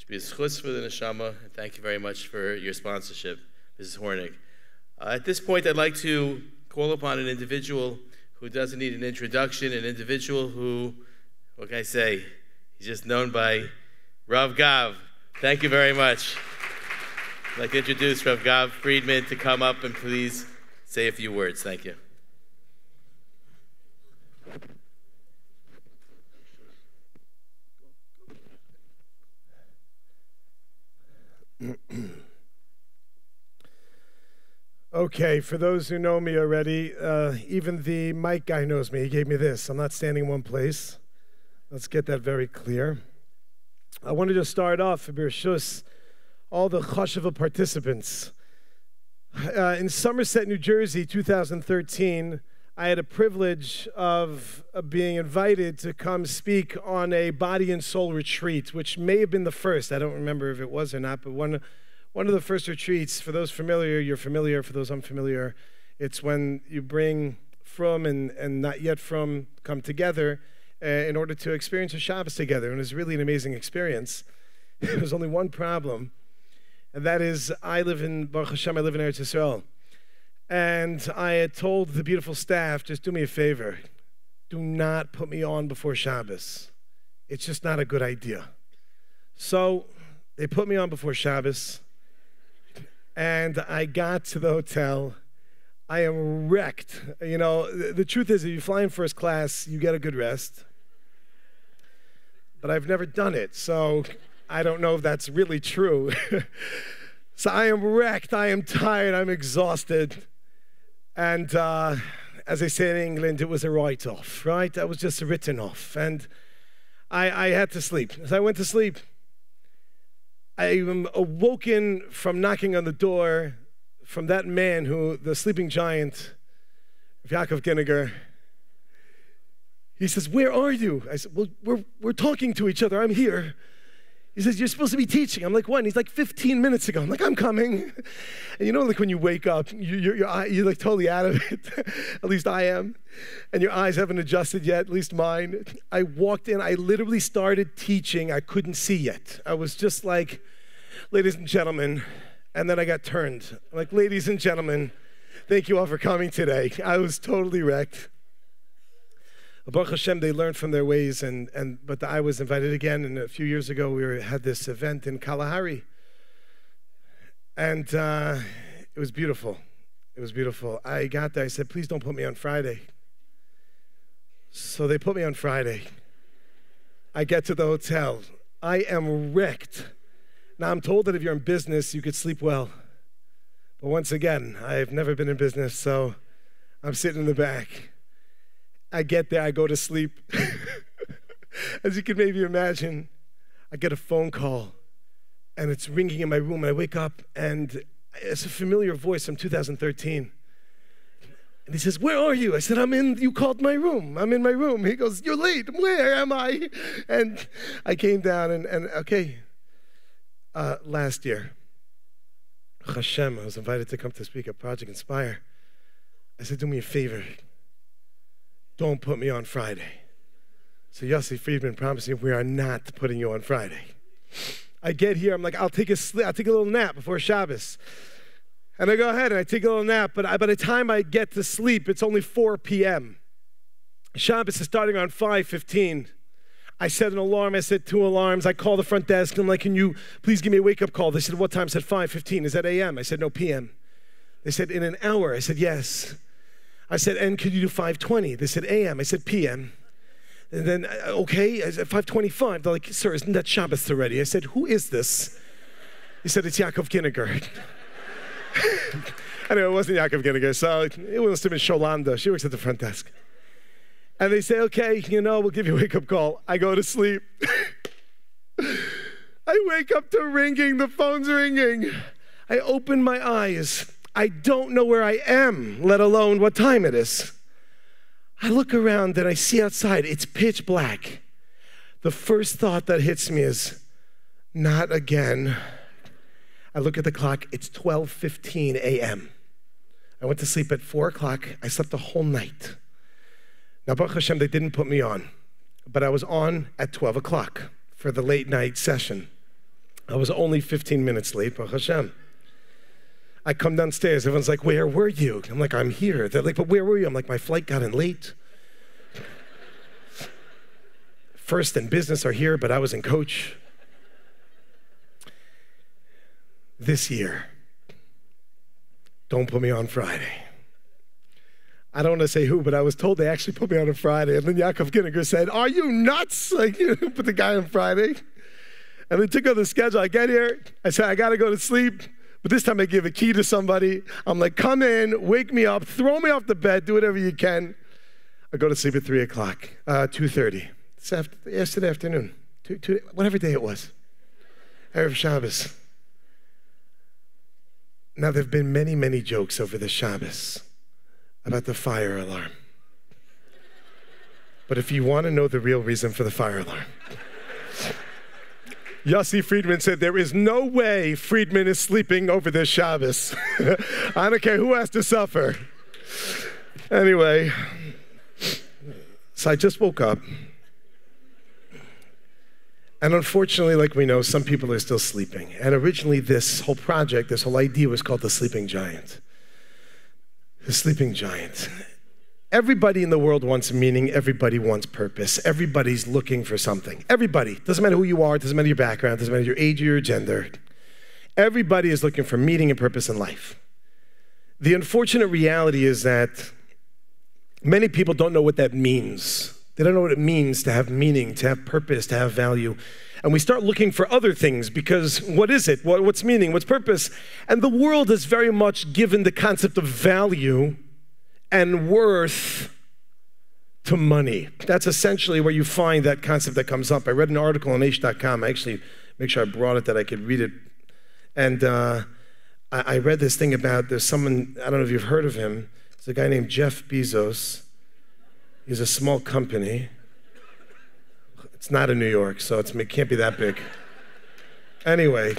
should be a schutz for the neshama, and thank you very much for your sponsorship, Mrs. Hornig. At this point, I'd like to call upon an individual who doesn't need an introduction, an individual who, what can I say, he's just known by Rav Gavs. Thank you very much. I'd like to introduce Rav Gavs Friedman to come up and please say a few words. Thank you. Okay, for those who know me already, even the mic guy knows me. He gave me this. I'm not standing in one place. Let's get that very clear. I wanted to start off, B'rshus, all the chashuva participants. In Somerset, New Jersey, 2013, I had a privilege of being invited to come speak on a body and soul retreat, which may have been the first. I don't remember if it was or not, but one of the first retreats. For those familiar, you're familiar. For those unfamiliar, it's when you bring from and not yet from come together in order to experience a Shabbos together. And it was really an amazing experience. There's only one problem, and that is I live in Baruch Hashem, I live in Eretz Yisrael. And I had told the beautiful staff, just do me a favor. Do not put me on before Shabbos. It's just not a good idea. So they put me on before Shabbos. And I got to the hotel. I am wrecked. You know, the truth is, if you fly in first class, you get a good rest. But I've never done it, so I don't know if that's really true. So I am wrecked. I am tired. I'm exhausted. And as they say in England, it was a write-off, right? That was just written off. And I had to sleep. As I went to sleep, I am awoken from knocking on the door from that man who, the sleeping giant, Yaakov Ginniger. He says, "Where are you?" I said, "Well, we're talking to each other. I'm here." He says, "You're supposed to be teaching." I'm like, "When?" He's like, 15 minutes ago. I'm like, "I'm coming." And you know, like when you wake up, you're like totally out of it. At least I am. And your eyes haven't adjusted yet, at least mine. I walked in, I literally started teaching. I couldn't see yet. I was just like, "Ladies and gentlemen," and then I got turned. I'm like, "Ladies and gentlemen, thank you all for coming today." I was totally wrecked. Baruch Hashem, they learned from their ways, but I was invited again, and a few years ago we had this event in Kalahari, and it was beautiful. It was beautiful. I got there, I said, "Please don't put me on Friday." So they put me on Friday. I get to the hotel. I am wrecked. Now I'm told that if you're in business, you could sleep well. But once again, I've never been in business, so I'm sitting in the back. I get there, I go to sleep. As you can maybe imagine, I get a phone call, and it's ringing in my room, and I wake up, and it's a familiar voice from 2013. And he says, "Where are you?" I said, "You called my room. I'm in my room." He goes, "You're late. Where am I?" And I came down, and okay, last year, Hashem, I was invited to come to speak at Project Inspire. I said, "Do me a favor. Don't put me on Friday." So Yossi Friedman promised me we are not putting you on Friday. I get here, I'm like, I'll take a little nap before Shabbos. And I go ahead and I take a little nap, but by the time I get to sleep, it's only 4 p.m. Shabbos is starting around 5:15. I set an alarm, I set 2 alarms, I call the front desk, and I'm like, "Can you please give me a wake-up call?" They said, "What time?" I said, 5:15. "Is that a.m.?" I said, "No, p.m." They said, "In an hour?" I said, "Yes." I said, "And could you do 5:20? They said, "a.m." I said, "p.m." And then, okay, I said, 5:25. They're like, "Sir, isn't that Shabbos already?" I said, "Who is this?" He said, "It's Yaakov Ginniger." Anyway, it wasn't Yaakov Ginniger, so it must have been Sholanda. She works at the front desk. And they say, "Okay, we'll give you a wake-up call." I go to sleep. I wake up to ringing. The phone's ringing. I open my eyes. I don't know where I am, let alone what time it is. I look around and I see outside, it's pitch black. The first thought that hits me is, not again. I look at the clock, it's 12:15 a.m. I went to sleep at 4 o'clock. I slept the whole night. Now, Baruch Hashem, they didn't put me on, but I was on at 12 o'clock for the late night session. I was only 15 minutes late, Baruch Hashem. I come downstairs, everyone's like, where were you? I'm like, I'm here. They're like, but where were you? I'm like, my flight got in late. First and business are here, but I was in coach. This year, don't put me on Friday. I don't want to say who, but I was told they actually put me on a Friday. And then Yaakov Ginniger said, are you nuts? Like, you put the guy on Friday. And they took out the schedule. I get here. I said, I got to go to sleep. But this time I give a key to somebody. I'm like, come in, wake me up, throw me off the bed, do whatever you can. I go to sleep at 3 o'clock, 2:30. It's yesterday afternoon, whatever day it was. Erev Shabbos. Now, there have been many, many jokes over the Shabbos about the fire alarm. But if you want to know the real reason for the fire alarm, Yossi Friedman said, there is no way Friedman is sleeping over this Shabbos. I don't care who has to suffer. Anyway, so I just woke up. And unfortunately, like we know, some people are still sleeping. And originally this whole project, this whole idea was called the Sleeping Giant. The Sleeping Giant. Everybody in the world wants meaning. Everybody wants purpose. Everybody's looking for something. Everybody. Doesn't matter who you are. Doesn't matter your background. Doesn't matter your age or your gender. Everybody is looking for meaning and purpose in life. The unfortunate reality is that many people don't know what that means. They don't know what it means to have meaning, to have purpose, to have value. And we start looking for other things because what is it? What's meaning? What's purpose? And the world is very much given the concept of value and worth to money. That's essentially where you find that concept that comes up. I read an article on H.com. I actually make sure I brought it that I could read it. And I read this thing about, there's someone, I don't know if you've heard of him. It's a guy named Jeff Bezos. He's a small company. It's not in New York, so it can't be that big. Anyway,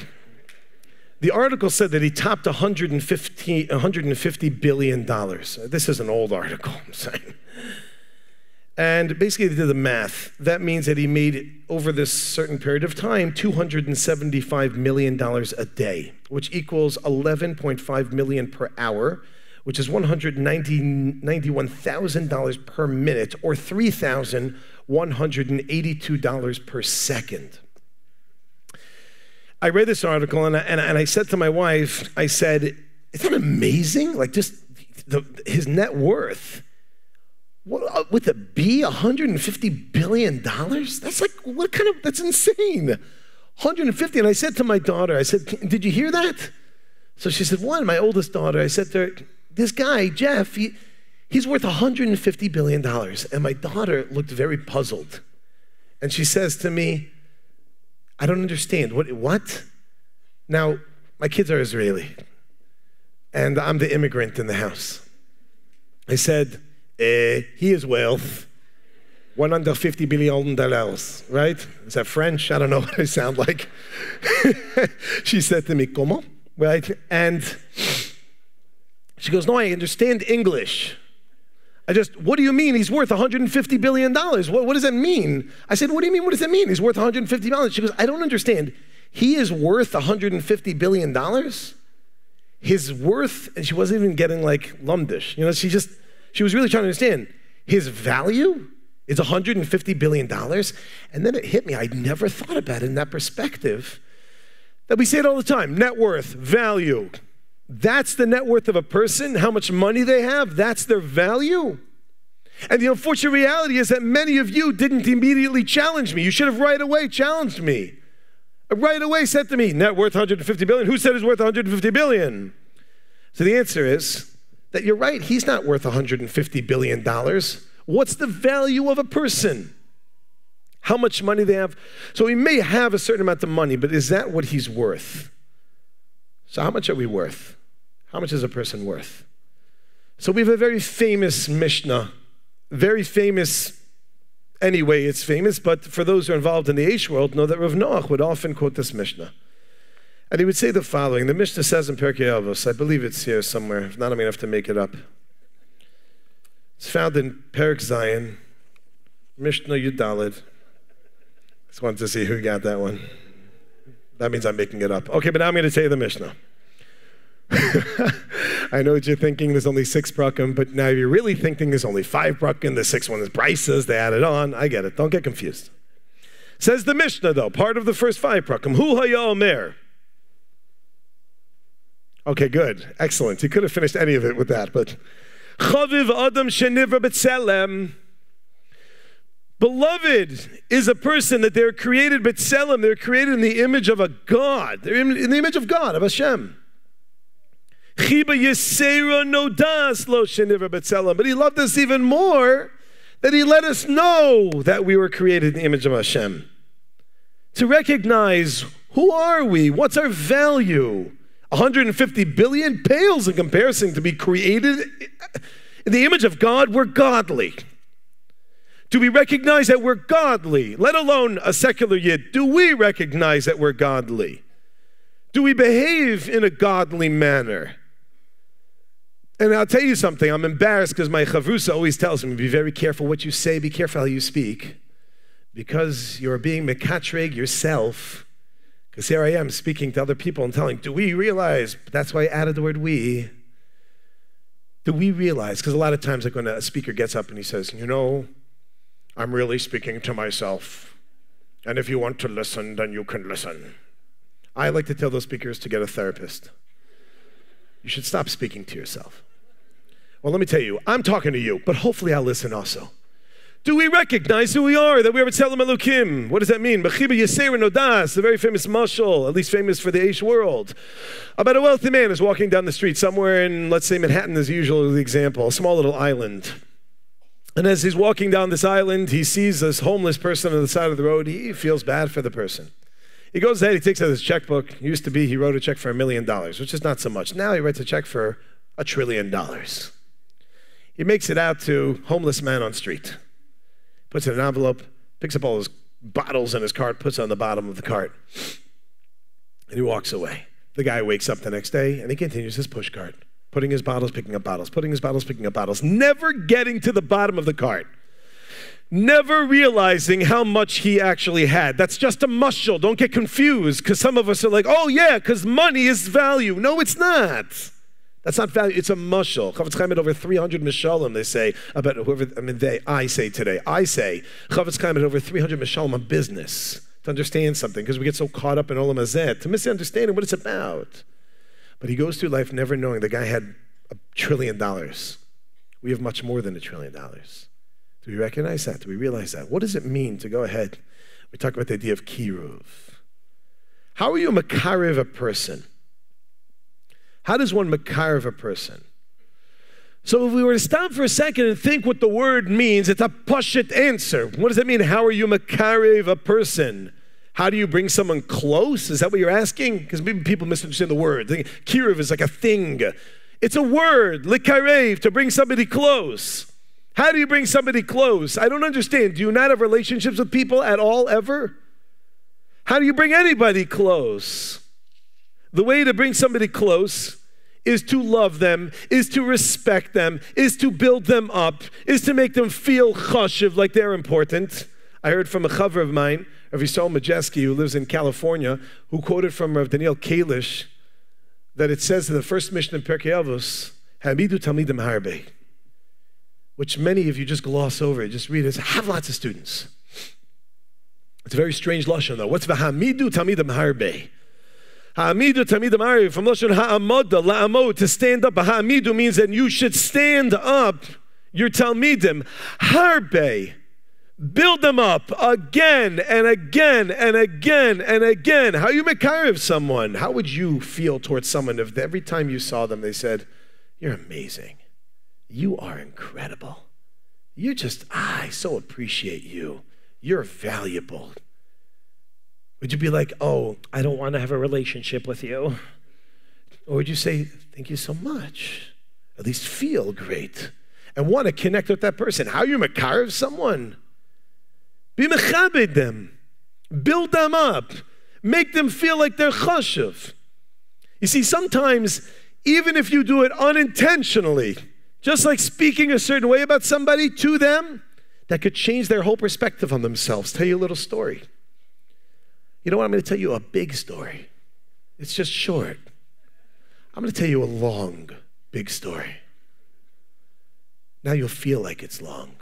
the article said that he topped $150 billion. This is an old article, I'm saying. And basically they did the math. That means that he made, over this certain period of time, $275 million a day, which equals $11.5 million per hour, which is $191,000 per minute, or $3,182 per second. I read this article and I said to my wife, I said, isn't that amazing? Like just his net worth, with a B, $150 billion? That's like, that's insane. 150, and I said to my daughter, I said, did you hear that? So she said, what? My oldest daughter, I said to her, this guy, Jeff, he's worth $150 billion. And my daughter looked very puzzled. And she says to me, I don't understand. What? Now, my kids are Israeli. And I'm the immigrant in the house. I said, he is wealth. $150 billion, right? Is that French? I don't know what I sound like. She said to me, ¿Cómo? Right? And she goes, no, I understand English. What do you mean he's worth $150 billion? What does that mean? I said, what do you mean, what does that mean? He's worth $150 billion. She goes, I don't understand. He is worth $150 billion? His worth, and she wasn't even getting like lumdish. You know, she was really trying to understand. His value is $150 billion? And then it hit me. I'd never thought about it in that perspective. That we say it all the time, net worth, value. That's the net worth of a person, how much money they have, that's their value. And the unfortunate reality is that many of you didn't immediately challenge me. You should have right away challenged me. Right away said to me, net worth $150 billion. Who said he's worth $150 billion? So the answer is that you're right, he's not worth $150 billion. What's the value of a person? How much money they have? So he may have a certain amount of money, but is that what he's worth? So how much are we worth? How much is a person worth? So we have a very famous Mishnah, very famous, anyway it's famous, but for those who are involved in the Eish world know that Rav Noach would often quote this Mishnah. And he would say the following. The Mishnah says in Pirkei Avos, I believe it's here somewhere, if not I'm going to have to make it up. It's found in Perek Zion, Mishnah Yud Daled. Just wanted to see who got that one. That means I'm making it up. Okay, but now I'm going to tell you the Mishnah. I know what you're thinking. There's only 6 prakim, but now you're really thinking there's only 5 prakim. The 6th one is brises. They added on. I get it. Don't get confused. Says the Mishnah, though, part of the first 5 prakim. Hu haya omer. Okay, good. Excellent. You could have finished any of it with that, but Chaviv Adam Shenivra B'Tselem. Beloved is a person that they're created B'Tselem. They're created in the image of a God. They're in the image of God, of Hashem. Chiba Yisera Nodas Lo Shenivra B'Tselem. But he loved us even more that he let us know that we were created in the image of Hashem. To recognize, who are we? What's our value? 150 billion pales in comparison to be created in the image of God. We're godly. Do we recognize that we're godly? Let alone a secular yid. Do we recognize that we're godly? Do we behave in a godly manner? And I'll tell you something. I'm embarrassed because my chavrusa always tells me, be very careful what you say, be careful how you speak, because you're being mekatreg yourself. Because here I am speaking to other people and telling, do we realize? That's why I added the word we. Do we realize? Because a lot of times like when a speaker gets up and he says, you know, I'm really speaking to myself. And if you want to listen, then you can listen. I like to tell those speakers to get a therapist. You should stop speaking to yourself. Well, let me tell you, I'm talking to you, but hopefully I'll listen also. Do we recognize who we are, that we are B'Tselem Elokim? What does that mean? B'chiba Yisera Nodas, the very famous mashal, at least famous for the Aish world, about a wealthy man who's walking down the street somewhere in, let's say, Manhattan is usually the example, a small little island. And as he's walking down this island, he sees this homeless person on the side of the road. He feels bad for the person. He goes ahead, he takes out his checkbook. It used to be he wrote a check for $1 million, which is not so much. Now he writes a check for $1 trillion. He makes it out to homeless man on street. Puts it in an envelope, picks up all his bottles in his cart, puts it on the bottom of the cart, and he walks away. The guy wakes up the next day, and he continues his push cart, putting his bottles, picking up bottles, putting his bottles, picking up bottles, never getting to the bottom of the cart, never realizing how much he actually had. That's just a mushal. Don't get confused, because some of us are like, oh yeah, because money is value. No, it's not. That's not value, it's a mushal. Chavetz Chaim had over 300 mishalim, they say, about whoever, I say today. I say, Chavetz Chaim had over 300 mishalim on business, to understand something, because we get so caught up in Olam Hazeh, to misunderstand what it's about. But he goes through life never knowing the guy had $1 trillion. We have much more than $1 trillion. Do we recognize that? Do we realize that? What does it mean to go ahead? We talk about the idea of kiruv. How are you a makarev a person? How does one makarev a person? So if we were to stop for a second and think what the word means, it's a pashut answer. What does it mean? How are you makarev a person? How do you bring someone close? Is that what you're asking? Because maybe people misunderstand the word. Kiruv is like a thing. It's a word, likarev, to bring somebody close. How do you bring somebody close? I don't understand. Do you not have relationships with people at all, ever? How do you bring anybody close? The way to bring somebody close is to love them, is to respect them, is to build them up, is to make them feel chashiv, like they're important. I heard from a chaver of mine, Rav Yisrael Majeski, who lives in California, who quoted from Rav Daniel Kalish that it says in the first Mishnah in Pirkei Avos, Hamidu Talmidim Harbe, which many of you just gloss over. You just read it. Have lots of students. It's a very strange lashon, though. What's v'hamidu Talmidim Harbe? Ha'amidu Talmidim Harbe, from lashon ha'amoda, la'amod, to stand up. Ha'amidu means that you should stand up your Talmidim Harbe. Build them up again and again and again and again. How you mekarev someone? How would you feel towards someone if every time you saw them they said, you're amazing. You are incredible. You just, I so appreciate you. You're valuable. Would you be like, oh, I don't want to have a relationship with you? Or would you say, thank you so much? At least feel great and want to connect with that person. How you mekarev someone? Be mechabed them. Build them up. Make them feel like they're chashuv. You see, sometimes, even if you do it unintentionally, just like speaking a certain way about somebody to them, that could change their whole perspective on themselves. Tell you a little story. You know what? I'm going to tell you a big story. It's just short. I'm going to tell you a long, big story. Now you'll feel like it's long,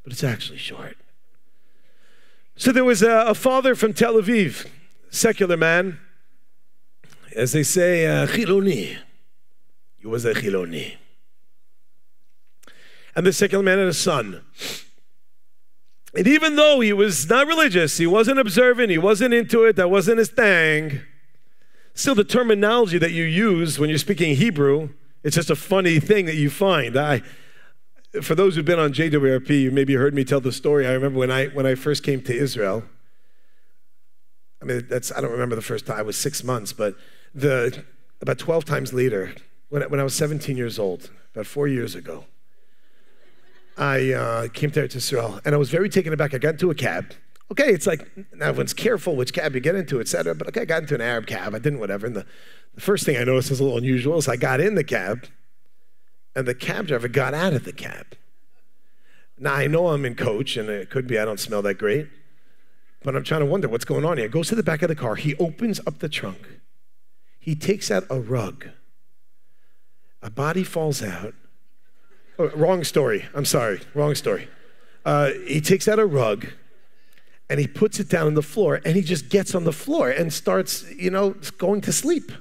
but it's actually short. So there was a father from Tel Aviv, secular man. As they say, Chiloni. He was a Chiloni. And this secular man had a son. And even though he was not religious, he wasn't observant, he wasn't into it, that wasn't his thing, still the terminology that you use when you're speaking Hebrew, it's just a funny thing that you find. For those who've been on JWRP, you maybe heard me tell the story. I remember when I first came to Israel. I mean, I don't remember the first time. I was 6 months, but about 12 times later, when I was 17 years old, about 4 years ago, I came to Israel, and I was very taken aback. I got into a cab. Okay, it's like, now everyone's careful which cab you get into, etc. But okay, I got into an Arab cab. I didn't whatever. And the first thing I noticed was a little unusual is I got in the cab, and the cab driver got out of the cab. Now, I know I'm in coach, and it could be I don't smell that great, but I'm trying to wonder what's going on here. He goes to the back of the car. He opens up the trunk. He takes out a rug. A body falls out. Oh, wrong story. I'm sorry. Wrong story. He takes out a rug, and he puts it down on the floor, and he just gets on the floor and starts, going to sleep.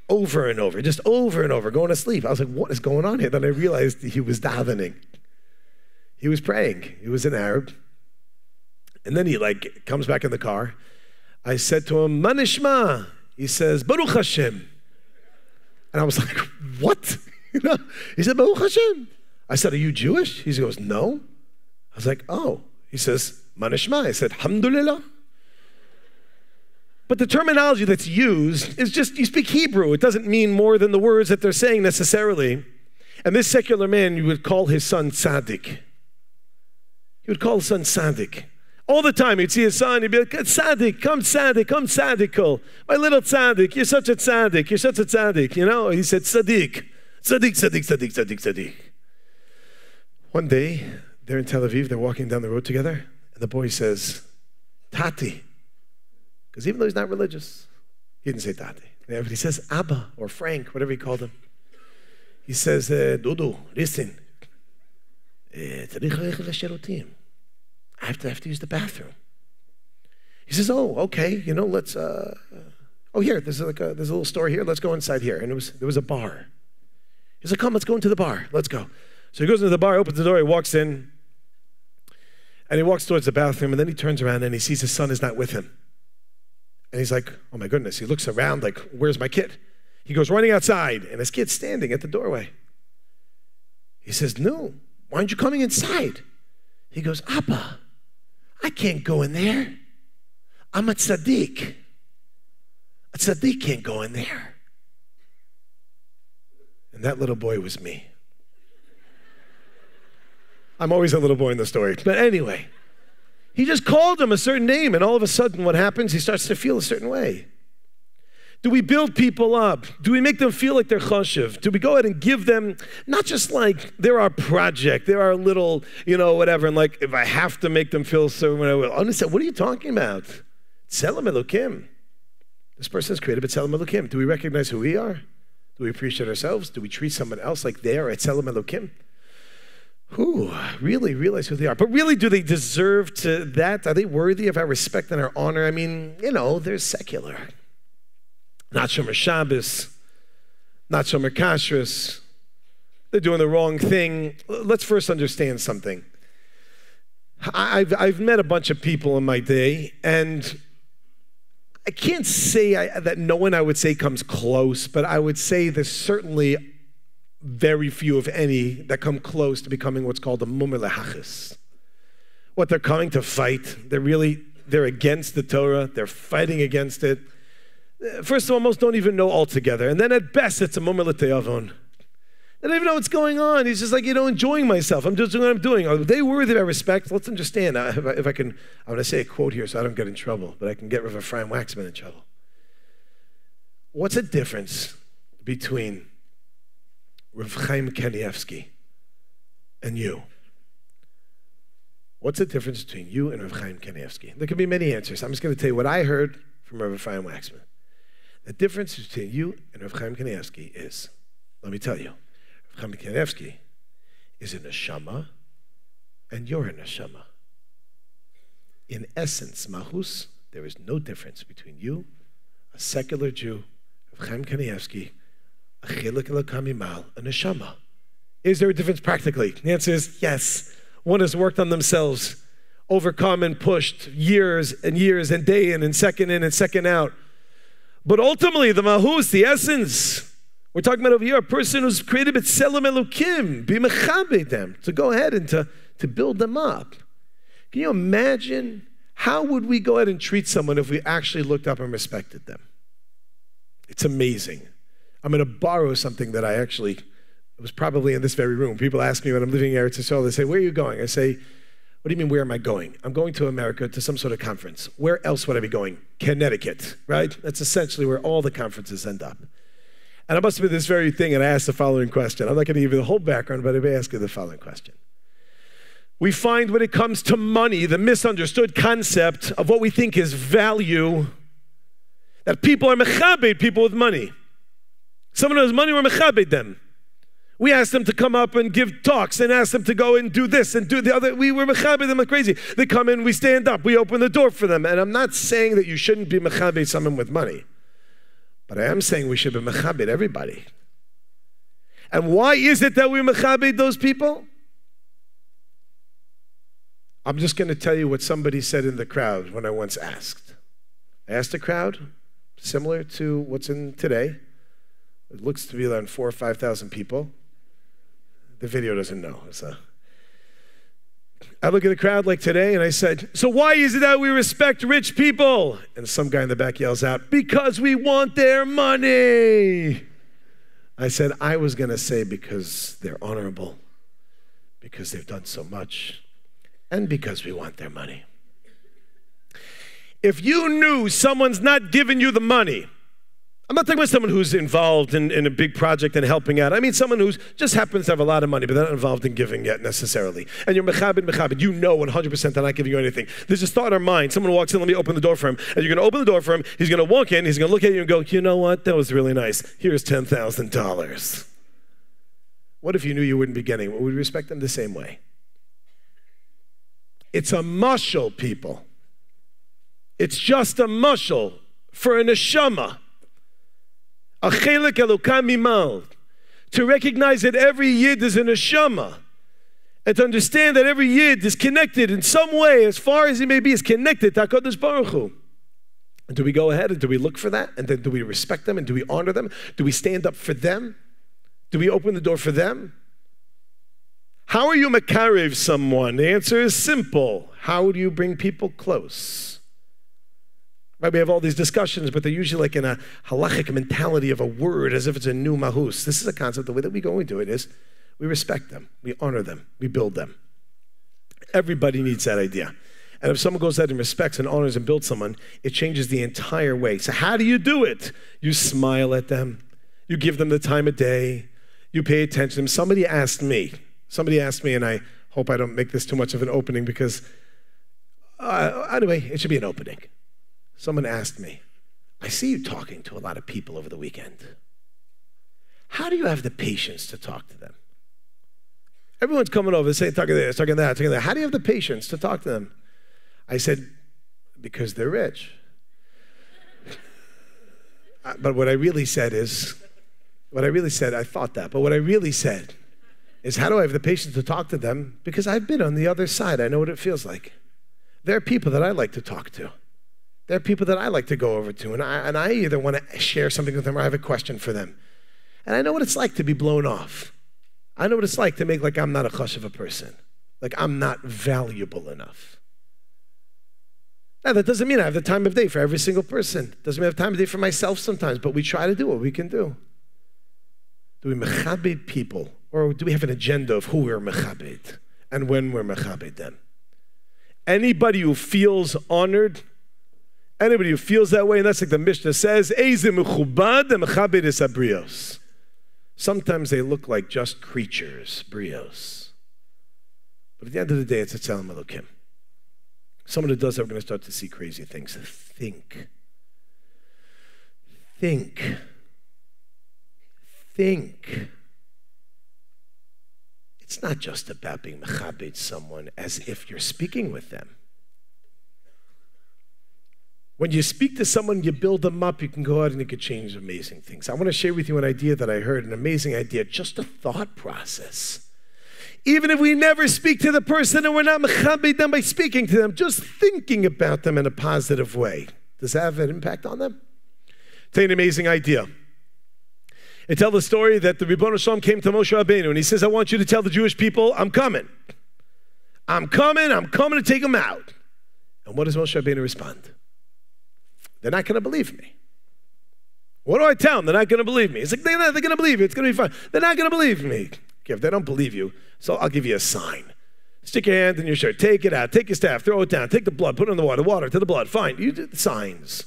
Over and over, just over and over, going to sleep. I was like, what is going on here? Then I realized he was davening. He was praying. He was an Arab. And then he comes back in the car. I said to him, Manishma. He says, Baruch Hashem. And I was like, what? He said, Baruch Hashem. I said, are you Jewish? He goes, no. I was like, oh. He says, Manishma. I said, Alhamdulillah. But the terminology that's used is just, you speak Hebrew. It doesn't mean more than the words that they're saying necessarily. And this secular man, you would call his son Sadiq. He would call his son Sadiq. All the time, he'd see his son, he'd be like, Sadiq, come Sadiq, my little Sadiq, you're such a Sadiq, you're such a Sadiq, He said, Sadiq, Sadiq. One day, they're in Tel Aviv, they're walking down the road together, and the boy says, Tati. Because even though he's not religious, he didn't say Tati. But he says Abba or Frank, whatever he called him. He says, Dudu, listen. I have to use the bathroom. He says, oh, okay, let's, here, there's a little store here, let's go inside here. And there was a bar. He said, come, let's go into the bar, let's go. So he goes into the bar, opens the door, he walks in, and he walks towards the bathroom, and then he turns around and he sees his son is not with him. And he's like, oh my goodness. He looks around like, where's my kid? He goes running outside, and his kid's standing at the doorway. He says, no, why aren't you coming inside? He goes, Abba, I can't go in there. I'm a tzaddik. A tzaddik can't go in there. And that little boy was me. I'm always a little boy in the story. But anyway, he just called him a certain name, and all of a sudden what happens? He starts to feel a certain way. Do we build people up? Do we make them feel like they're chashuv? Do we go ahead and give them, not just like they're our project, they're our little, whatever, and like if I have to make them feel so, what are you talking about? Tzelem Elokim. This person is created by Tzelem Elokim. Do we recognize who we are? Do we appreciate ourselves? Do we treat someone else like they are at Tzelem Elokim? Who really realize who they are? But really, do they deserve that? Are they worthy of our respect and our honor? I mean, they're secular. Not Shomer Shabbos, not Shomer Kashrus. They're doing the wrong thing. Let's first understand something. I've met a bunch of people in my day, and I can't say that no one, I would say, comes close, but I would say there's certainly very few, if any, that come close to becoming what's called a mumer lehachis. What they're coming to fight, they're against the Torah, they're fighting against it. First of all, most don't even know altogether. And then at best, it's a mumer l'te'avon. They don't even know what's going on. He's just like, enjoying myself. I'm just doing what I'm doing. Are they worthy of our respect? Let's understand. If I can, I'm going to say a quote here so I don't get in trouble, but I can get Rav Ephraim Waxman in trouble. What's the difference between Rav Chaim Kanievsky and you? What's the difference between you and Rav Chaim Kanievsky? There could be many answers. I'm just going to tell you what I heard from Rav Ephraim Waxman. The difference between you and Rav Chaim Kanievsky is, let me tell you, Rav Chaim Kanievsky is a neshama, and you're a neshama. In essence, Mahus, there is no difference between you, a secular Jew, Rav Chaim Kanievsky, a chilek elokamimal, a neshama. Is there a difference practically? The answer is yes. One has worked on themselves, overcome and pushed years and years and day in and second out. But ultimately, the mahus, the essence, we're talking about over here, a person who's created b'tselem elokim, be mechabed them, to go ahead and to build them up. Can you imagine how would we go ahead and treat someone if we actually looked up and respected them? It's amazing. I'm going to borrow something that it was probably in this very room. People ask me when I'm living in Eretz Yisrael, they say, where are you going? I say, what do you mean, where am I going? I'm going to America to some sort of conference. Where else would I be going? Connecticut, right? That's essentially where all the conferences end up. And I must have been this very thing, and I asked the following question. I'm not going to give you the whole background, but I'm going to ask you the following question. We find when it comes to money, the misunderstood concept of what we think is value, that people are mechabed people with money. Someone who has money, we're mechabed them. We asked them to come up and give talks and ask them to go and do this and do the other. We were mechabed them like crazy. They come in, we stand up, we open the door for them. And I'm not saying that you shouldn't be mechabed someone with money. But I am saying we should be mechabed everybody. And why is it that we mechabed those people? I'm just going to tell you what somebody said in the crowd when I once asked. I asked a crowd, similar to what's in today. It looks to be around 4,000 or 5,000 people. The video doesn't know. I look at the crowd like today and I said, so why is it that we respect rich people? And some guy in the back yells out, because we want their money. I said, I was going to say because they're honorable, because they've done so much, and because we want their money. If you knew someone's not giving you the money, I'm not talking about someone who's involved in a big project and helping out. I mean someone who just happens to have a lot of money, but they're not involved in giving yet necessarily. And you're mechabed. You know 100% they're not giving you anything. There's this thought in our mind. Someone walks in, let me open the door for him. And you're going to open the door for him. He's going to walk in. He's going to look at you and go, you know what? That was really nice. Here's $10,000. What if you knew you wouldn't be getting it? Would we respect them the same way? It's a mashal, people. It's just a mashal for a neshama. A chelek elokam mimal, to recognize that every yid is a neshama, and to understand that every yid is connected in some way, as far as he may be, is connected to HaKadosh Baruch Hu. And do we go ahead and do we look for that? And then do we respect them and do we honor them? Do we stand up for them? Do we open the door for them? How are you makarev someone? The answer is simple. How do you bring people close? Right, we have all these discussions, but they're usually like in a halachic mentality of a word, as if it's a new mahus. This is a concept. The way that we go into it is we respect them, we honor them, we build them. Everybody needs that idea. And if someone goes out and respects and honors and builds someone, it changes the entire way. So how do you do it? You smile at them. You give them the time of day. You pay attention to them. Somebody asked me, and I hope I don't make this too much of an opening because, anyway, it should be an opening. Someone asked me, I see you talking to a lot of people over the weekend. How do you have the patience to talk to them? Everyone's coming over, saying, talking this, talking that, talking that. How do you have the patience to talk to them? I said, because they're rich. But what I really said is, I thought that, but what I really said is, how do I have the patience to talk to them? Because I've been on the other side. I know what it feels like. There are people that I like to talk to. There are people that I like to go over to, and I either want to share something with them or I have a question for them. And I know what it's like to be blown off. I know what it's like to make like I'm not a chush of a person, like I'm not valuable enough. Now, that doesn't mean I have the time of day for every single person. Doesn't mean I have time of day for myself sometimes, but we try to do what we can do. Do we mechabed people, or do we have an agenda of who we're mechabed and when we're mechabed them? Anybody who feels honored, anybody who feels that way, and that's like the Mishnah says, sometimes they look like just creatures, brios. But at the end of the day, it's a Tzelem Elokim. Someone who does that, we're going to start to see crazy things. Think. Think. Think. It's not just about being mechabed someone as if you're speaking with them. When you speak to someone, you build them up, you can go out and you can change amazing things. I want to share with you an idea that I heard, an amazing idea, just a thought process. Even if we never speak to the person and we're not mechabed them by speaking to them, just thinking about them in a positive way. Does that have an impact on them? Tell you an amazing idea. I tell the story that the Ribono Shalom came to Moshe Rabbeinu and he says, I want you to tell the Jewish people, I'm coming. I'm coming to take them out. And what does Moshe Rabbeinu respond? They're not going to believe me. What do I tell them? They're not going to believe me. It's like, they're going to believe you. It's going to be fine. They're not going to believe me. Okay, if they don't believe you, so I'll give you a sign. Stick your hand in your shirt. Take it out. Take your staff. Throw it down. Take the blood. Put it in the water to the blood. Fine. You do the signs.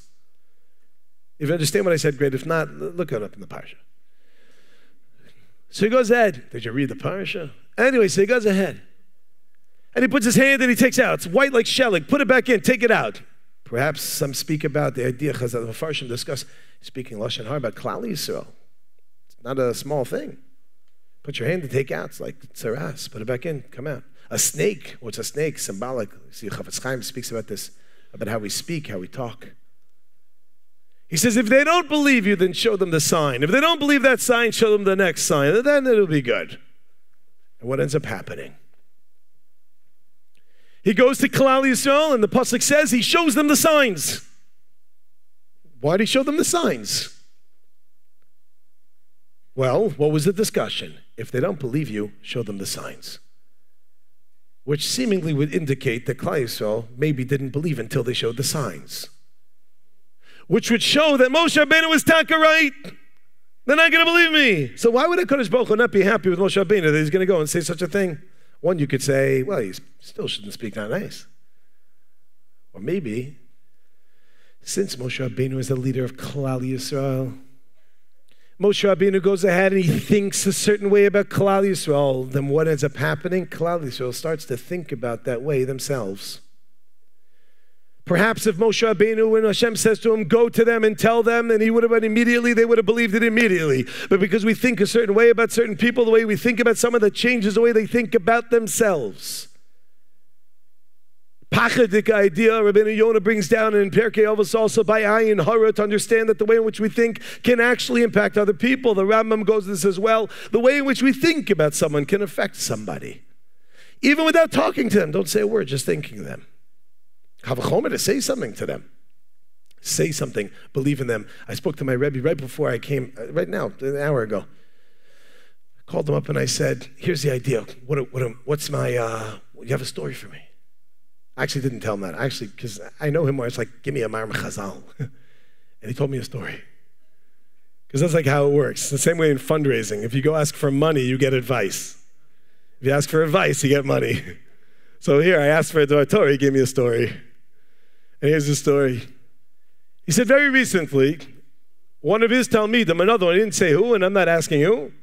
If you understand what I said, great. If not, look it up in the parsha. So he goes ahead. Did you read the parsha? Anyway, so he goes ahead. And he puts his hand and he takes out. It's white like shelling. Put it back in. Take it out. Perhaps some speak about the idea, Chazal Mefarshim discuss speaking Lashon Hara about Klal Yisrael. It's not a small thing. Put your hand to take out. It's like tzaras. Put it back in. Come out. A snake. What's a snake? Symbolic. See, Chafetz Chaim speaks about this, about how we speak, how we talk. He says, if they don't believe you, then show them the sign. If they don't believe that sign, show them the next sign. And then it'll be good. And what ends up happening? He goes to Klal Yisrael, and the pasuk says he shows them the signs. Why did he show them the signs? Well, what was the discussion? If they don't believe you, show them the signs. Which seemingly would indicate that Klal Yisrael maybe didn't believe until they showed the signs. Which would show that Moshe Rabbeinu was taka right. They're not going to believe me. So why would HaKadosh Baruch Hu not be happy with Moshe Rabbeinu that he's going to go and say such a thing? One, you could say, well, he still shouldn't speak that nice. Or maybe, since Moshe Rabbeinu is the leader of Klal Yisrael, Moshe Rabbeinu goes ahead and he thinks a certain way about Klal Yisrael, then what ends up happening? Klal Yisrael starts to think about that way themselves. Perhaps if Moshe Rabbeinu, when Hashem says to him, go to them and tell them, and he would have been immediately, they would have believed it immediately. But because we think a certain way about certain people, the way we think about someone, that changes the way they think about themselves. Pachadik idea, Rabbeinu Yonah brings down in Perkei Avos also by Ayin Hara to understand that the way in which we think can actually impact other people. The Rambam goes to this as well. The way in which we think about someone can affect somebody. Even without talking to them, don't say a word, just thinking of them. Have a chomer to say something to them. Say something. Believe in them. I spoke to my Rebbe right before I came, right now, an hour ago. I called him up and I said, here's the idea. What's my, you have a story for me? I actually didn't tell him that. Actually, because I know him more. It's like, give me a Mar Chazal. And he told me a story. Because that's like how it works. The same way in fundraising. If you go ask for money, you get advice. If you ask for advice, you get money. So here, I asked for a Torah, he gave me a story. And here's the story. He said very recently, one of his Talmidim, another one, he didn't say who, and I'm not asking who.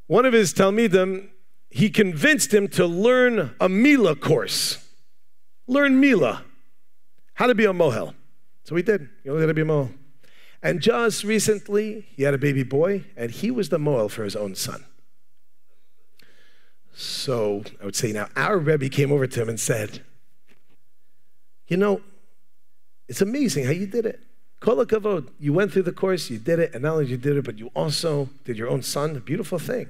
One of his Talmidim, he convinced him to learn a Mila course. Learn Mila. How to be a mohel. So he did. He learned how to be a mohel. And just recently, he had a baby boy, and he was the mohel for his own son. So I would say now, our Rebbe came over to him and said, you know, it's amazing how you did it. Kol hakavod. You went through the course, you did it, and not only you did it, but you also did your own son. A beautiful thing.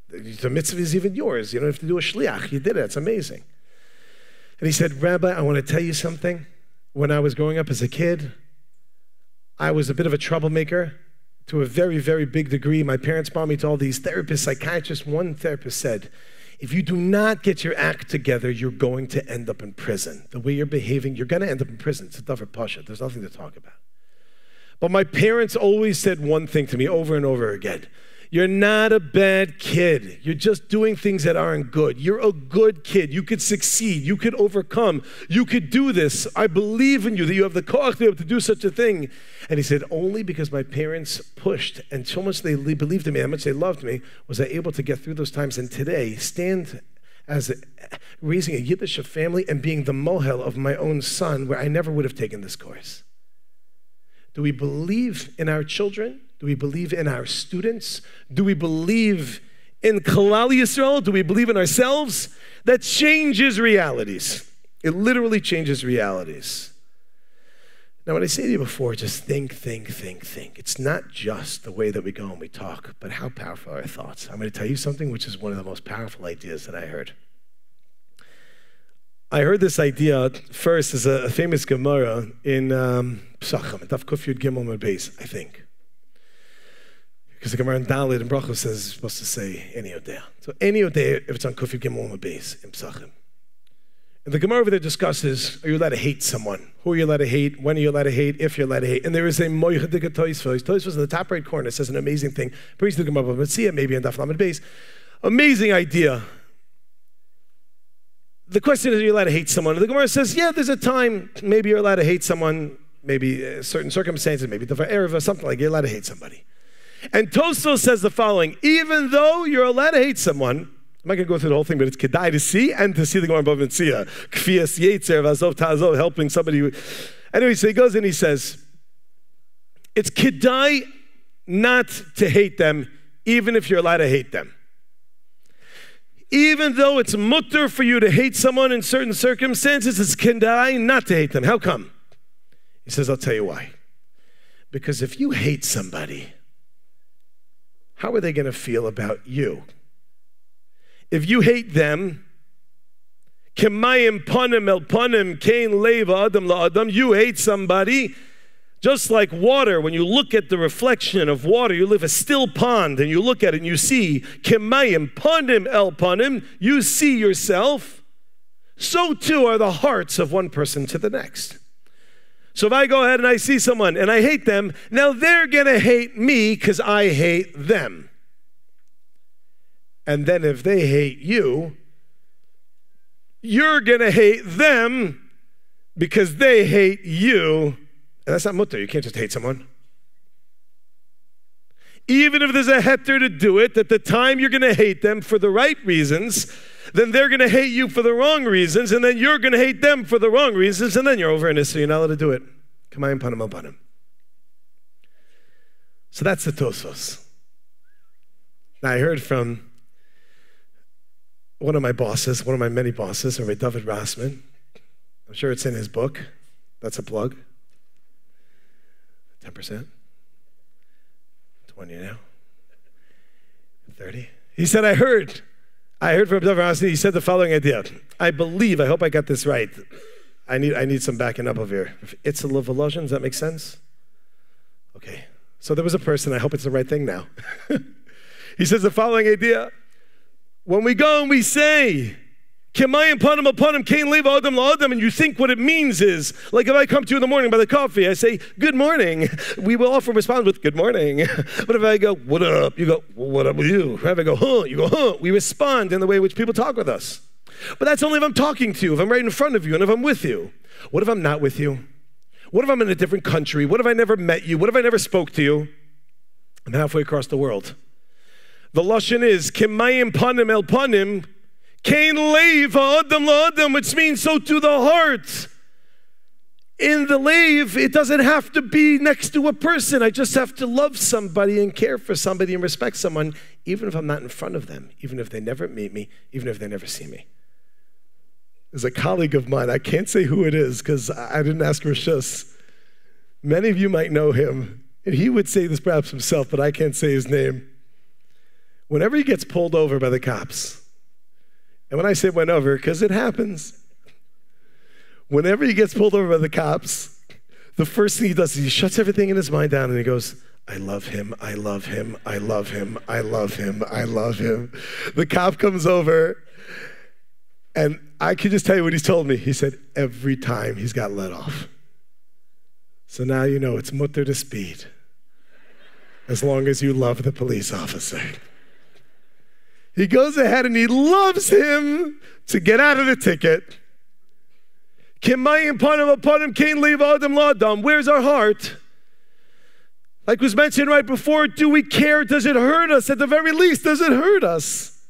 The mitzvah is even yours. You don't have to do a shliach. You did it. It's amazing. And he said, Rabbi, I want to tell you something. When I was growing up as a kid, I was a bit of a troublemaker to a very, very big degree. My parents brought me to all these therapists, psychiatrists. One therapist said, if you do not get your act together, you're going to end up in prison. The way you're behaving, you're going to end up in prison. It's a davar pasha. There's nothing to talk about. But my parents always said one thing to me over and over again. You're not a bad kid. You're just doing things that aren't good. You're a good kid. You could succeed. You could overcome. You could do this. I believe in you, that you have the koach to be able to do such a thing. And he said, only because my parents pushed and so much they believed in me, how much they loved me, was I able to get through those times and today stand as raising a Yiddish family and being the mohel of my own son, where I never would have taken this course? Do we believe in our children? Do we believe in our students? Do we believe in Kalal Yisrael? Do we believe in ourselves? That changes realities. It literally changes realities. Now, when I say to you before, just think. It's not just the way that we go and we talk, but how powerful are our thoughts. I'm going to tell you something which is one of the most powerful ideas that I heard. I heard this idea first as a famous Gemara in Psachim, Daf Kuf Yud Gimel Amud Beis, I think. Because the Gemara in Dalit and Brachos says it's supposed to say Eni Odea. So Eni Odea, if it's on Kuf Yud Gimel Amud Beis in Psachim. And the Gemara over there discusses, are you allowed to hate someone? Who are you allowed to hate? When are you allowed to hate? If you're allowed to hate. And there is a Moichadik Toisvos. Toisvos in the top right corner says an amazing thing. Brings the Gemara, but see it maybe in Daf Lamed Beis. Amazing idea. The question is, are you allowed to hate someone? And the Gemara says, yeah, there's a time, maybe you're allowed to hate someone, maybe certain circumstances, maybe the Erev or something like that, you're allowed to hate somebody. And Tosfos says the following, even though you're allowed to hate someone, I'm not going to go through the whole thing, but it's kedai to see and to see the Gemara above and see kfiyas yetzer v'azov ta'azov, helping somebody. Anyway, so he goes and he says, it's kedai not to hate them, even if you're allowed to hate them. Even though it's mutter for you to hate someone in certain circumstances, it's kedai not to hate them. How come? He says, I'll tell you why. Because if you hate somebody, how are they going to feel about you? If you hate them, kemayim panim el panim kein leva adam la adam, you hate somebody, just like water. When you look at the reflection of water, you live a still pond, and you look at it and you see kemayim panim el panim, you see yourself. So too are the hearts of one person to the next. So if I go ahead and I see someone and I hate them, now they're going to hate me because I hate them. And then if they hate you, you're going to hate them because they hate you. And that's not mutter. You can't just hate someone. Even if there's a heter to do it, at the time you're going to hate them for the right reasons, then they're going to hate you for the wrong reasons, and then you're going to hate them for the wrong reasons, and then you're over in this, so you're not allowed to do it. Kamayim panim al panim. So that's the Tosfos. Now I heard from one of my bosses, one of my many bosses, Rabbi David Rossman. I'm sure it's in his book. That's a plug. 10%. 20 now. 30. He said, I heard from David Rossman, he said the following idea. I hope I got this right. I need some backing up of here. It's a Levolozhin, does that make sense? Okay. So there was a person, I hope it's the right thing now. He says the following idea. When we go and we say, Kemayim panim al panim kein leva adam la adam, and you think what it means is, like if I come to you in the morning by the coffee, I say, good morning. We will often respond with, good morning. But if I go, what up? You go, well, what up with you? If I go, huh? You go, huh? We respond in the way in which people talk with us. But that's only if I'm talking to you, if I'm right in front of you, and if I'm with you. What if I'm not with you? What if I'm in a different country? What if I never met you? What if I never spoke to you? I'm halfway across the world. The lashon is kemayim panim el panim, kein leiv adam la adam, which means so to the heart. In the leiv, it doesn't have to be next to a person. I just have to love somebody and care for somebody and respect someone, even if I'm not in front of them, even if they never meet me, even if they never see me. There's a colleague of mine, I can't say who it is because I didn't ask Rishus. Many of you might know him, and he would say this perhaps himself, but I can't say his name. Whenever he gets pulled over by the cops, and when I say went over, because it happens, whenever he gets pulled over by the cops, the first thing he does is he shuts everything in his mind down and he goes, I love him, I love him, I love him, I love him, I love him. The cop comes over, and I can just tell you what he's told me. He said, every time he's got let off. So now you know it's mutter to speed, as long as you love the police officer. He goes ahead and he loves him to get out of the ticket. Where's our heart? Like was mentioned right before, do we care? Does it hurt us? At the very least, does it hurt us?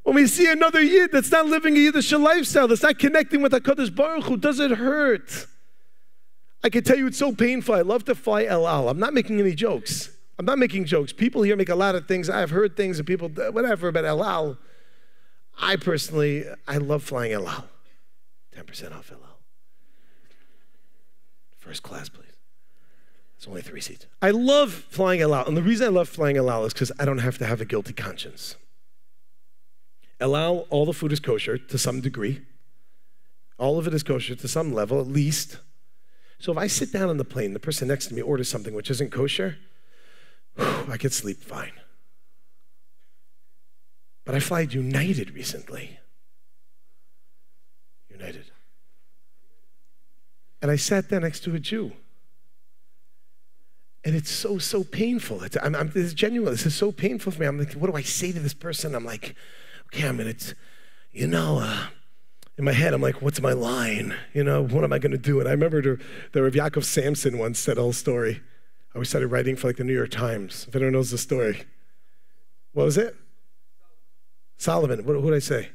When we see another Yid that's not living a Yiddish lifestyle, that's not connecting with HaKadosh Baruch Hu, does it hurt? I can tell you it's so painful. I love to fly El Al. I'm not making any jokes. I'm not making jokes. People here make a lot of things. I've heard things of people, whatever, about El Al. I personally love flying El Al. 10% off El Al. First class, please. It's only 3 seats. I love flying El Al. And the reason I love flying El Al is because I don't have to have a guilty conscience. El Al, all the food is kosher to some degree. All of it is kosher to some level, at least. So if I sit down on the plane, the person next to me orders something which isn't kosher, I could sleep fine. But I flied United recently. United. And I sat there next to a Jew. And it's so painful. This is genuine. This is so painful for me. I'm like, what do I say to this person? I'm like, okay, in my head, I'm like, what's my line? What am I going to do? And I remember the Rav Gavs Samson once said a whole story. I always started writing for the New York Times, if anyone knows the story. What was it? Solomon. What did I say?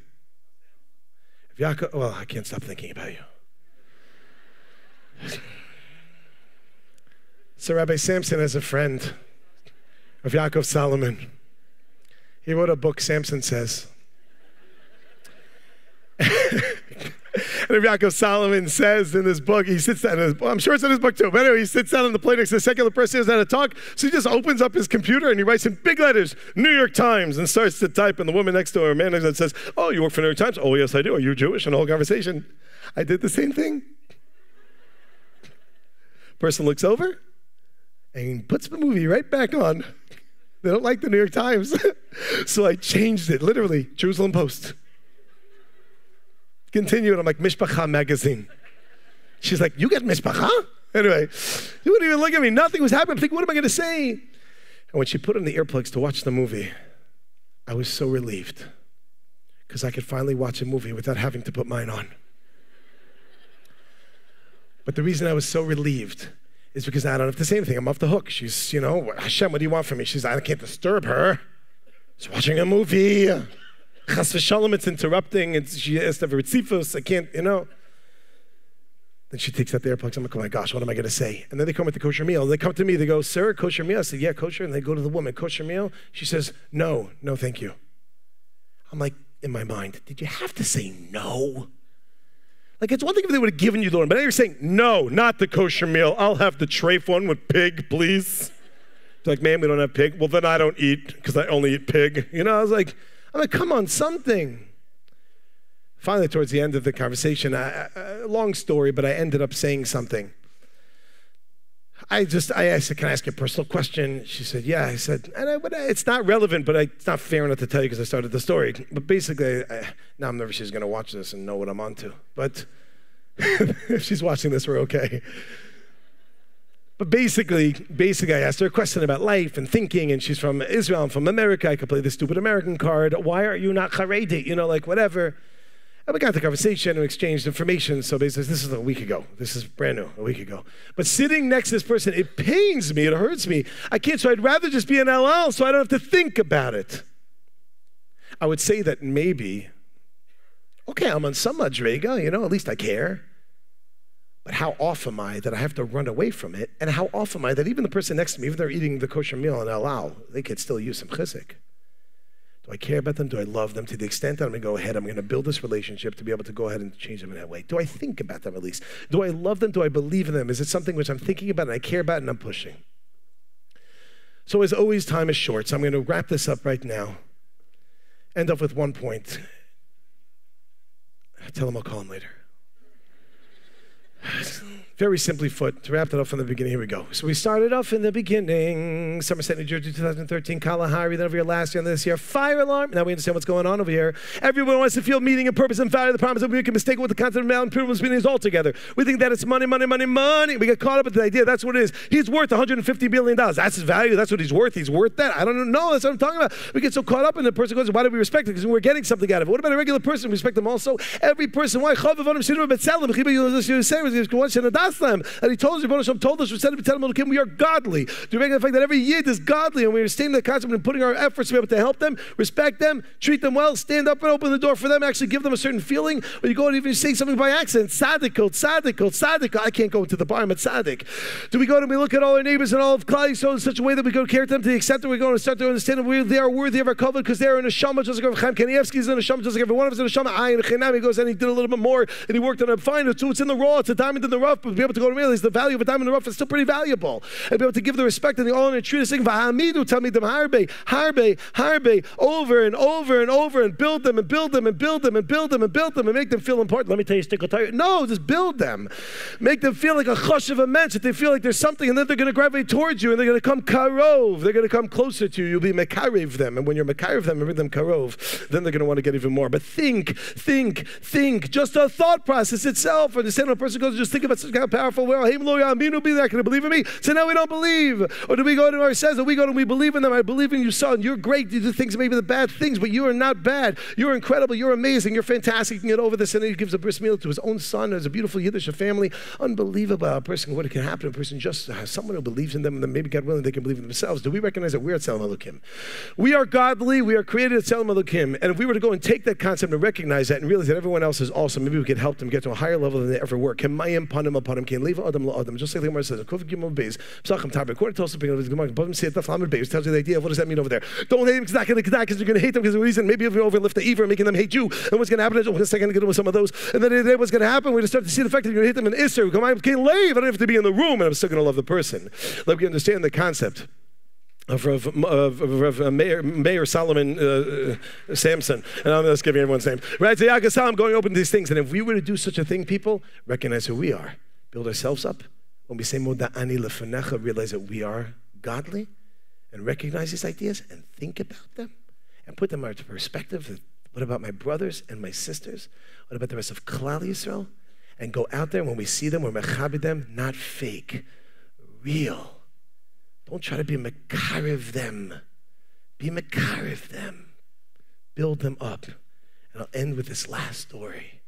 Well, I can't stop thinking about you. So Rabbi Samson has a friend, Rav Yaakov Solomon. He wrote a book, Samson Says. And Rav Yaakov Solomon says in his book, he sits down, I'm sure it's in his book too, but anyway, he sits down on the plane next to a secular person, he doesn't know how to talk, so he just opens up his computer and he writes in big letters, New York Times, and starts to type, and the woman next to her, man next to her says, oh, you work for New York Times? Oh, yes, I do. Are you Jewish? And the whole conversation. I did the same thing. Person looks over and puts the movie right back on. They don't like the New York Times. So I changed it, literally, Jerusalem Post. Continued, I'm like, Mishpacha magazine. She's like, you get Mishpacha? Anyway, you wouldn't even look at me. Nothing was happening. I'm thinking, what am I going to say? And when she put in the earplugs to watch the movie, I was so relieved because I could finally watch a movie without having to put mine on. But the reason I was so relieved is because I don't have to say anything. I'm off the hook. She's, Hashem, what do you want from me? She's, I can't disturb her. She's watching a movie. Chas v'shalom, it's interrupting. She has to have a ritzifus. I can't, Then she takes out the earplugs. I'm like, oh my gosh, what am I going to say? And then they come with the kosher meal. They come to me. They go, sir, kosher meal? I said, yeah, kosher. And they go to the woman, kosher meal? She says, no, thank you. I'm like, in my mind, did you have to say no? Like, it's one thing if they would have given you the one, but now you're saying, no, not the kosher meal. I'll have the treif one with pig, please. They're like, ma'am, we don't have pig. Well, then I don't eat because I only eat pig. I was like, come on, something. Finally, towards the end of the conversation, long story, but I ended up saying something. I said, can I ask you a personal question? She said, yeah. I said, it's not relevant, but it's not fair enough to tell you because I started the story. But basically, now I'm nervous she's going to watch this and know what I'm onto. But if she's watching this, we're okay. But basically, I asked her a question about life and thinking, and she's from Israel, I'm from America, I could play the stupid American card. Why are you not Haredi? Whatever. And we got the conversation and exchanged information. So basically, this is a week ago. This is brand new, a week ago. But sitting next to this person, it pains me, it hurts me. I can't, so I'd rather just be an LL so I don't have to think about it. I would say that maybe, okay, I'm on some madrega, at least I care. But how off am I that I have to run away from it? And how off am I that even the person next to me, if they're eating the kosher meal in Alal, they could still use some chizuk? Do I care about them? Do I love them to the extent that I'm going to go ahead, I'm going to build this relationship to be able to go ahead and change them in that way? Do I think about them at least? Do I love them? Do I believe in them? Is it something which I'm thinking about and I care about and I'm pushing? So as always, time is short, so I'm going to wrap this up right now. End up with one point. Tell him I'll call him later. Very simply put, to wrap it up from the beginning, here we go. So we started off in the beginning, Somerset, New Jersey, 2013, Kalahari, then over here last year and this year, fire alarm. Now we understand what's going on over here. Everyone wants to feel meaning and purpose and value. The problem is that we make a mistake with the concept of malprudence meanings altogether. We think that it's money, money, money, money. We get caught up with the idea that's what it is. He's worth $150 billion. That's his value. That's what he's worth. He's worth that. I don't know. That's what I'm talking about. We get so caught up in the person goes, why do we respect it? Because we're getting something out of it. What about a regular person? We respect them also. Every person. Why? And he told us, Rebbeinu Shalom told us, we said to B'Tselem Elokim, we are godly. Do you recognize the fact that every Yid is godly, and we are staying in the concept and putting our efforts to be able to help them, respect them, treat them well, stand up and open the door for them, actually give them a certain feeling. When you go and even say something by accident, Sadiq, Sadiq, I can't go into the bar, I'm at Sadiq. Do we go and we look at all our neighbors and all of Klal Yisrael in such a way that we go care to them to the extent that we're going to start to understand that they are worthy of our covenant because they are in a shama, just like Chaim Kanievsky is in a shama, just like every one of us in a shama. I and Chinam, he goes and he did a little bit more and he worked on it fine. So it's in the raw, it's a diamond in the rough, but to be able to go and realize the value of a diamond in the rough is still pretty valuable. And be able to give the respect and the honor and treat us saying, V'hamidu tamidem harbe, over and over and over and build them and build them and build them and build them and build them and make them feel important. Let me tell you, stick a no, just build them. Make them feel like a chush of a mensch, that they feel like there's something, and then they're going to gravitate towards you, and they're going to come karov. They're going to come closer to you. You'll be mekarev them, and when you're mekarev them and bring them karov, then they're going to want to get even more. But think. Just a thought process itself. Understand when a person goes and just think about such a powerful well, hey, lo ya'aminu, be there, can you believe in me? So now we don't believe. Or do we go to our says that we go and we believe in them? I believe in you, son. You're great. You do things, maybe the bad things, but you are not bad. You're incredible. You're amazing. You're fantastic. You can get over this. And then he gives a bris milah to his own son. There's a beautiful Yiddish family. Unbelievable. A person, what can happen? A person just has someone who believes in them, and then maybe God willing, they can believe in themselves. Do we recognize that we're at Tzelem Elokim? We are godly. We are created at Tzelem Elokim. And if we were to go and take that concept and recognize that and realize that everyone else is awesome, maybe we could help them get to a higher level than they ever were. Just like the Gemara says, according to Tosafot, tells you the idea of what does that mean over there. Don't hate him because you're going to hate them because of a reason. Maybe if you overlift the Ever, making them hate you. And what's going to happen is, what's going to get with some of those. And then what's going to happen, we're going to start to see the fact that you're going to hate them in Isser. I can't leave. I don't have to be in the room, and I'm still going to love the person. Let me understand the concept of Mayor Solomon Samson. And I'm just giving everyone's name. Right? So I'm going open to these things. And if we were to do such a thing, people, recognize who we are. Build ourselves up. When we say Moda'ani lefanecha, realize that we are godly and recognize these ideas and think about them and put them into perspective. What about my brothers and my sisters? What about the rest of Klal Yisrael? And go out there, when we see them, we're mechabed them, not fake, real. Don't try to be mekarev them. Be mekarev them. Build them up. And I'll end with this last story.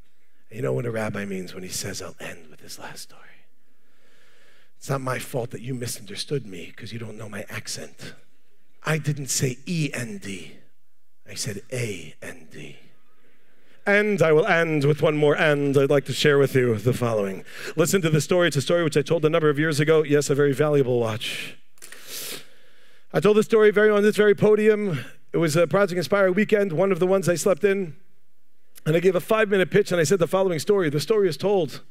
And you know what a rabbi means when he says, I'll end with this last story. It's not my fault that you misunderstood me because you don't know my accent. I didn't say E-N-D. I said A-N-D. And I will end with one more and. I'd like to share with you the following. Listen to the story. It's a story which I told a number of years ago. Yes, a very valuable watch. I told this story on this very podium. It was a Project Inspire weekend, one of the ones I slept in. And I gave a 5-minute pitch, and I said the following story. The story is told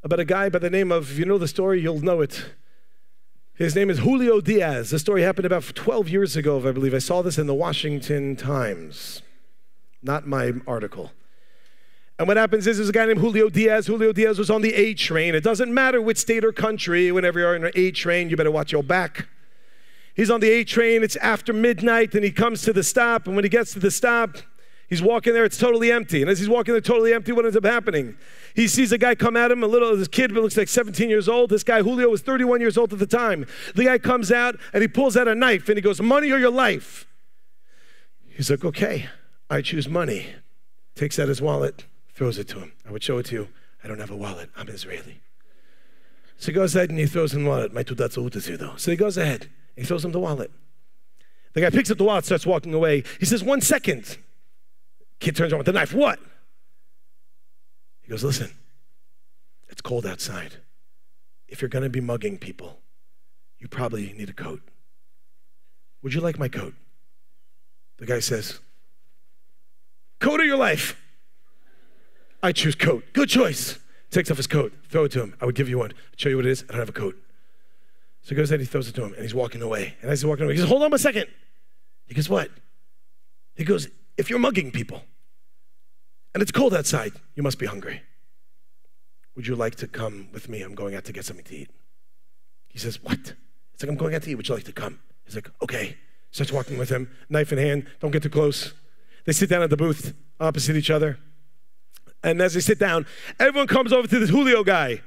about a guy by the name of, if you know the story, you'll know it. His name is Julio Diaz. The story happened about 12 years ago, I believe. I saw this in the Washington Times, not my article. And what happens is there's a guy named Julio Diaz. Julio Diaz was on the A train. It doesn't matter which state or country. Whenever you're on an A train, you better watch your back. He's on the A train. It's after midnight, and he comes to the stop. And when he gets to the stop, he's walking there. It's totally empty. And as he's walking there totally empty, what ends up happening? He sees a guy come at him, this kid looks like 17 years old. This guy, Julio, was 31 years old at the time. The guy comes out, and he pulls out a knife, and he goes, money or your life? He's like, okay, I choose money. Takes out his wallet, throws it to him. I would show it to you. I don't have a wallet. I'm Israeli. So he goes ahead and he throws him the wallet. My tudat zehut though. So he goes ahead. He throws him the wallet. The guy picks up the wallet, starts walking away. He says, 1 second. Kid turns around with the knife. What? He goes, listen, it's cold outside. If you're going to be mugging people, you probably need a coat. Would you like my coat? The guy says, coat or your life? I choose coat. Good choice. Takes off his coat. Throw it to him. I would give you one. I'd show you what it is. I don't have a coat. So he goes ahead, he throws it to him, and he's walking away. And as he's walking away, he says, hold on a second. He goes, what? He goes, if you're mugging people, and it's cold outside, you must be hungry. Would you like to come with me? I'm going out to get something to eat. He says, what? He's like, I'm going out to eat. Would you like to come? He's like, okay. Starts walking with him, knife in hand. Don't get too close. They sit down at the booth opposite each other. And as they sit down, everyone comes over to this Julio guy.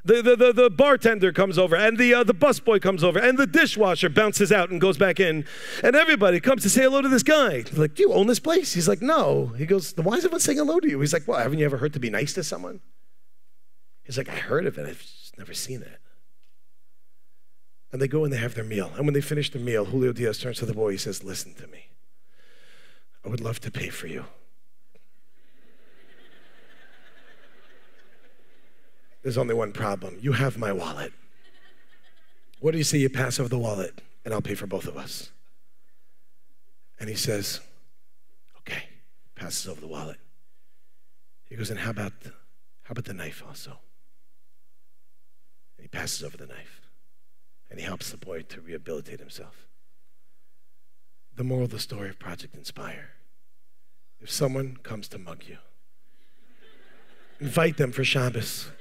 The bartender comes over, and the busboy comes over, and the dishwasher bounces out and goes back in. And everybody comes to say hello to this guy. They're like, do you own this place? He's like, no. He goes, why is everyone saying hello to you? He's like, well, haven't you ever heard to be nice to someone? He's like, I heard of it. I've Never seen it. And they go and they have their meal. And when they finish the meal, Julio Diaz turns to the boy. He says, listen to me. I would love to pay for you. There's only one problem. You have my wallet. What do you say you pass over the wallet and I'll pay for both of us? And he says, okay, passes over the wallet. He goes, and how about the knife also? And he passes over the knife. And he helps the boy to rehabilitate himself. The moral of the story of Project Inspire. If someone comes to mug you, invite them for Shabbos.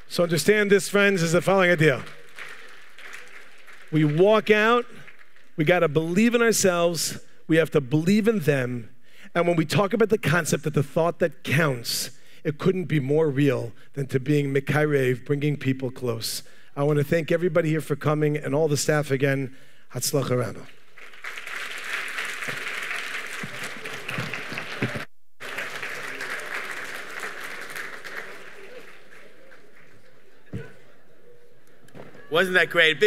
So understand this, friends, is the following idea. We walk out, we got to believe in ourselves, we have to believe in them, and when we talk about the concept that the thought that counts, it couldn't be more real than to being Mekayrev, bringing people close. I want to thank everybody here for coming and all the staff again. Hatzlacha Rabbah. Wasn't that great?